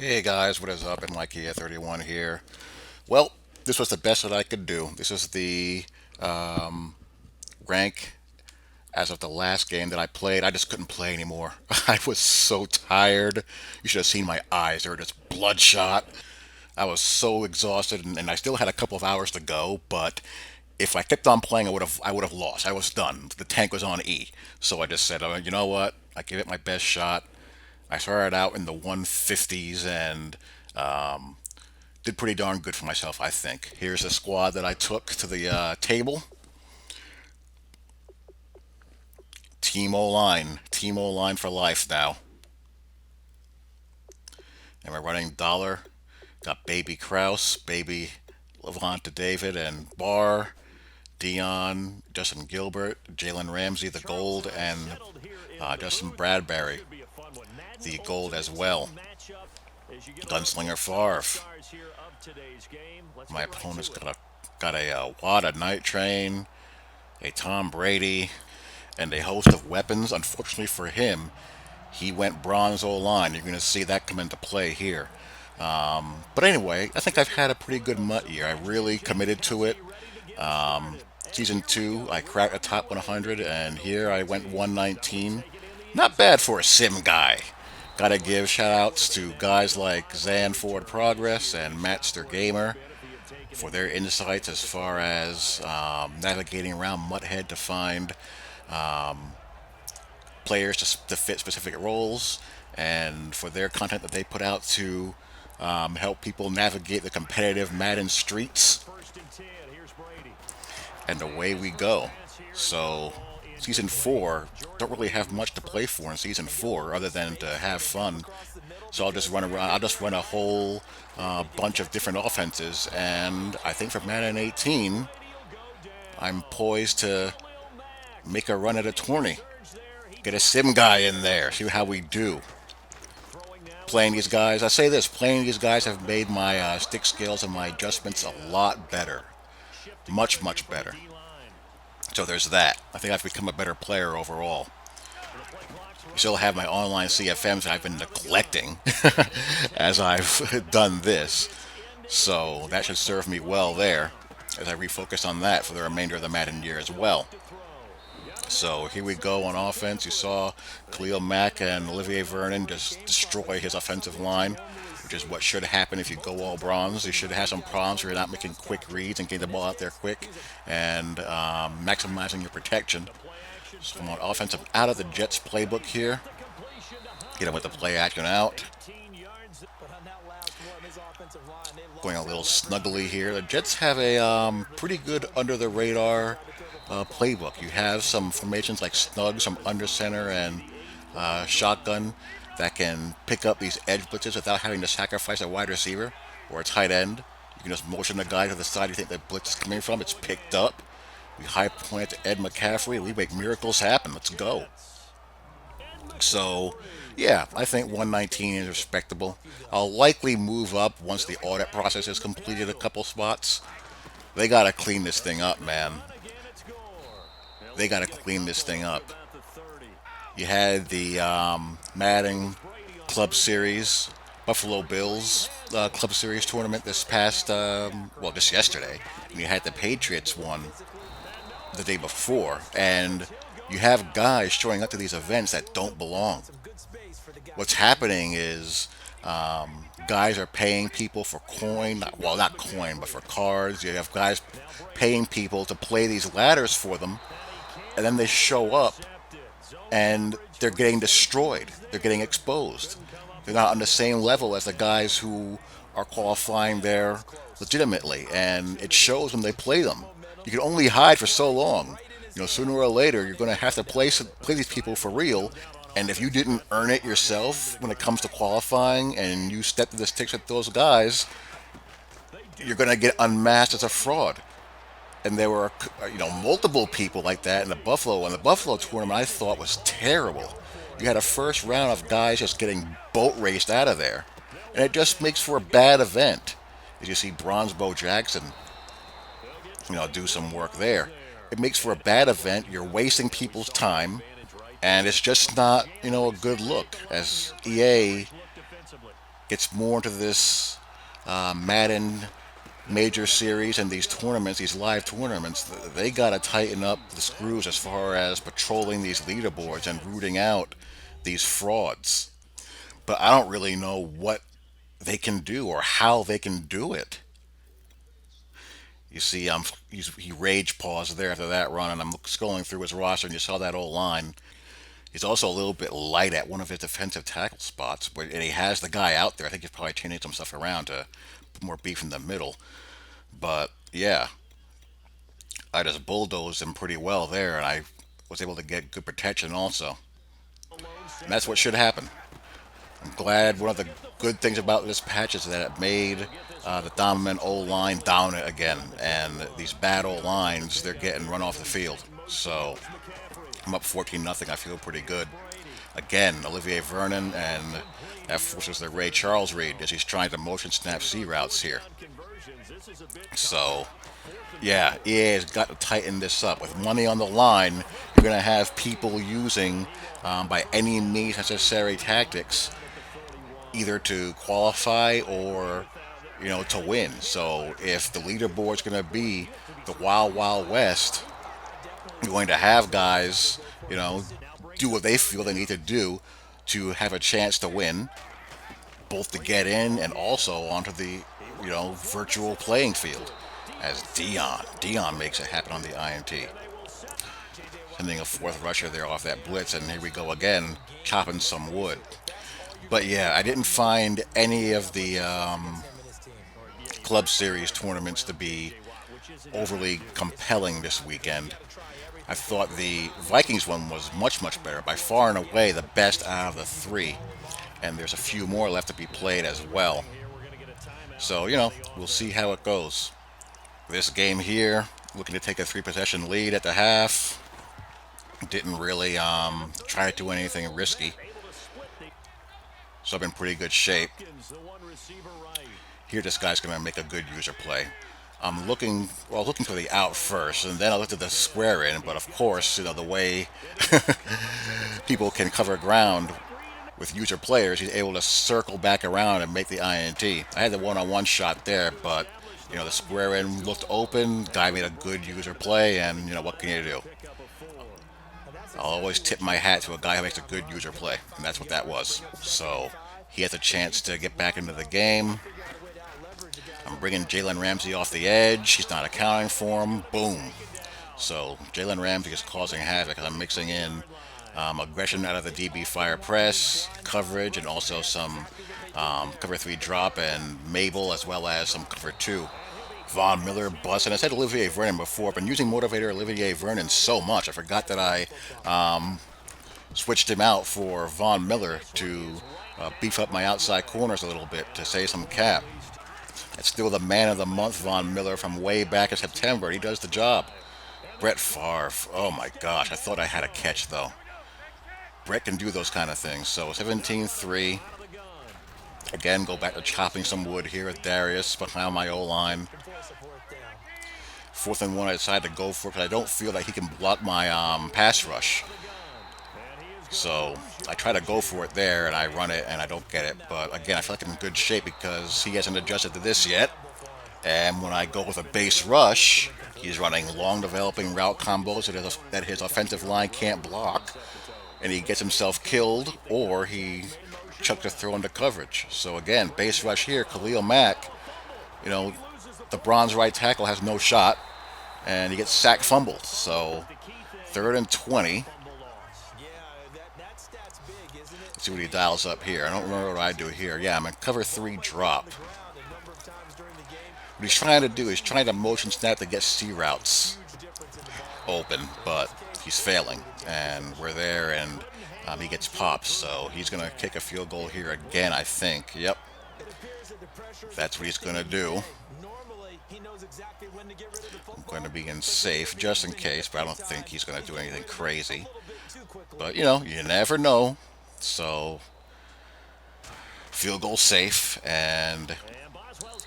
Hey guys, what is up? And Mikey at 31 here. Well, this was the best that I could do. This is the rank as of the last game that I played. I just couldn't play anymore. I was so tired. You should have seen my eyes. They were just bloodshot. I was so exhausted, and I still had a couple of hours to go. But if I kept on playing, I would have lost. I was done. The tank was on E. So I just said, you know what? I gave it my best shot. I started out in the 150s and did pretty darn good for myself, I think. Here's a squad that I took to the table. Team O line. Team O line for life now. And we're running Dollar. Got Baby Kraus, Baby Levante David, and Barr, Dion, Justin Gilbert, Jalen Ramsey, the gold, and Justin Bradbury, the gold as well. Gunslinger Favre. My opponent's got a Wada Night Train, a Tom Brady, and a host of weapons. Unfortunately for him, he went bronze O line. You're going to see that come into play here. But anyway, I think I've had a pretty good MUT year. I really committed to it. Season 2, I cracked the top 100, and here I went 119. Not bad for a sim guy. Gotta give shout outs to guys like Zan Ford Progress and Matster Gamer for their insights as far as navigating around Mudhead to find players to fit specific roles, and for their content that they put out to help people navigate the competitive Madden streets. And away we go. So, season 4, don't really have much to play for in season 4 other than to have fun. So I'll just run around. I'll just run a whole bunch of different offenses, and I think for Madden 18, I'm poised to make a run at a tourney. Get a sim guy in there. See how we do. Playing these guys, I say this: playing these guys have made my stick skills and my adjustments a lot better, much better. So there's that. I think I've become a better player overall. I still have my online CFMs that I've been neglecting as I've done this. So that should serve me well there as I refocus on that for the remainder of the Madden year as well. So here we go on offense. You saw Khalil Mack and Olivier Vernon just destroy his offensive line, which is what should happen if you go all bronze. You should have some problems where you're not making quick reads and getting the ball out there quick and maximizing your protection. So I'm on offensive out of the Jets playbook here. Get him with the play action out. Going a little snuggly here. The Jets have a pretty good under the radar playbook. You have some formations like snug, some under center, and shotgun that can pick up these edge blitzes without having to sacrifice a wide receiver or a tight end. You can just motion the guy to the side you think the blitz is coming from. It's picked up. We high point to Ed McCaffrey. We make miracles happen. Let's go. So, yeah, I think 119 is respectable. I'll likely move up once the audit process is completed a couple spots. They gotta clean this thing up, man. They gotta clean this thing up. You had the Madden Club Series, Buffalo Bills Club Series Tournament this past, just yesterday. And you had the Patriots one the day before. And you have guys showing up to these events that don't belong. What's happening is guys are paying people for coin, well, not coin, but for cards. You have guys paying people to play these ladders for them, and then they show up and they're getting destroyed. They're getting exposed. They're not on the same level as the guys who are qualifying there legitimately, and it shows when they play them. You can only hide for so long. Sooner or later, you're going to have to play these people for real. And if you didn't earn it yourself when it comes to qualifying, and you step to the sticks with those guys, you're going to get unmasked as a fraud. And there were, multiple people like that in the Buffalo tournament. I thought was terrible. You had a first round of guys just getting boat raced out of there, and it just makes for a bad event. As you see Bronze Bo Jackson, do some work there. It makes for a bad event. You're wasting people's time, and it's just not, a good look. As EA gets more into this Madden major series and these tournaments, these live tournaments, they got to tighten up the screws as far as patrolling these leaderboards and rooting out these frauds. But I don't really know what they can do or how they can do it. You see, he rage paused there after that run, and I'm scrolling through his roster, and you saw that old line. He's also a little bit light at one of his defensive tackle spots, but and he has the guy out there. I think he's probably changing some stuff around to put more beef in the middle. But yeah, I just bulldozed him pretty well there, and I was able to get good protection also. And that's what should happen. I'm glad one of the good things about this patch is that it made the dominant O line dominant again, and these bad O lines they're getting run off the field. So I'm up 14 nothing. I feel pretty good. Again, Olivier Vernon, and that forces the Ray Charles read as he's trying to motion snap C routes here. So yeah, EA has got to tighten this up. With money on the line, you're going to have people using, by any means necessary, tactics either to qualify or, to win. So if the leaderboard's going to be the Wild Wild West, you're going to have guys, do what they feel they need to do to have a chance to win, both to get in and also onto the, virtual playing field. As Dion makes it happen on the INT. Sending a fourth rusher there off that blitz, and here we go again, chopping some wood. But yeah, I didn't find any of the Club Series tournaments to be overly compelling this weekend. I thought the Vikings one was much, much better. By far and away the best out of the three. And there's a few more left to be played as well. So, we'll see how it goes. This game here, looking to take a three-possession lead at the half. Didn't really try to do anything risky. So I'm in pretty good shape. Here, this guy's going to make a good user play. I'm looking for the out first, and then I looked at the square in. But of course, the way people can cover ground with user players, he's able to circle back around and make the INT. I had the one-on-one shot there, but the square in looked open. Guy made a good user play, and what can you do? I'll always tip my hat to a guy who makes a good user play, and that's what that was. So he has a chance to get back into the game. I'm bringing Jalen Ramsey off the edge. He's not accounting for him. Boom. So Jalen Ramsey is causing havoc. I'm mixing in aggression out of the DB fire press, coverage, and also some cover 3 drop and Mabel, as well as some cover 2. Von Miller bust, and I said Olivier Vernon before. I've been using motivator Olivier Vernon so much, I forgot that I switched him out for Von Miller to beef up my outside corners a little bit to save some cap. That's still the man of the month, Von Miller, from way back in September. He does the job. Brett Favre, oh my gosh, I thought I had a catch though. Brett can do those kind of things. So 17-3. Again, go back to chopping some wood here with Darius behind my O-line. 4th and 1, I decided to go for it because I don't feel like he can block my pass rush. So I try to go for it there, and I run it, and I don't get it. But again, I feel like I'm in good shape because he hasn't adjusted to this yet. And when I go with a base rush, he's running long developing route combos that his offensive line can't block. And he gets himself killed, or he chucks a throw into coverage. So again, base rush here, Khalil Mack, the bronze right tackle has no shot, and he gets sack fumbled. So 3rd and 20. Let's see what he dials up here. I don't remember what I do here. Yeah, I'm in cover 3 drop. What he's trying to do is trying to motion snap to get C routes open, but he's failing. And we're there, and he gets popped. So he's going to kick a field goal here again, I think. Yep. That's what he's going to do. I'm going to be in safe just in case, but I don't think he's going to do anything crazy. But, you never know. So, field goal safe, and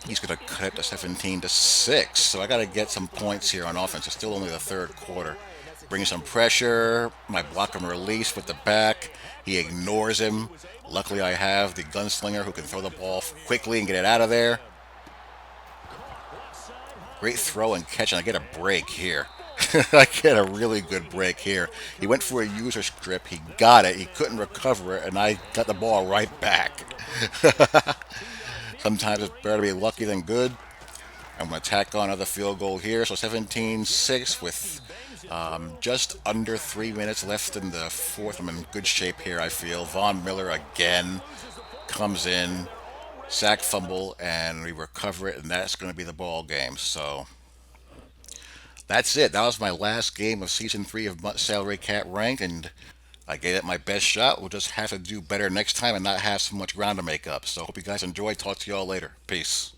he's going to cut it to 17-6. So I got to get some points here on offense. It's still only the 3rd quarter. Brings some pressure. My block and release with the back. He ignores him. Luckily, I have the gunslinger who can throw the ball quickly and get it out of there. Great throw and catch, and I get a break here. I get a really good break here. He went for a user strip. He got it. He couldn't recover it, and I got the ball right back. Sometimes it's better to be lucky than good. I'm going to tack on another field goal here. So 17-6 with just under 3 minutes left in the fourth. I'm in good shape here, I feel. Von Miller again comes in, sack fumble, and we recover it, and that's going to be the ball game. So that's it. That was my last game of season 3 of Salary Cat Ranked, and I gave it my best shot. We'll just have to do better next time and not have so much ground to make up. So hope you guys enjoy. Talk to y'all later. Peace.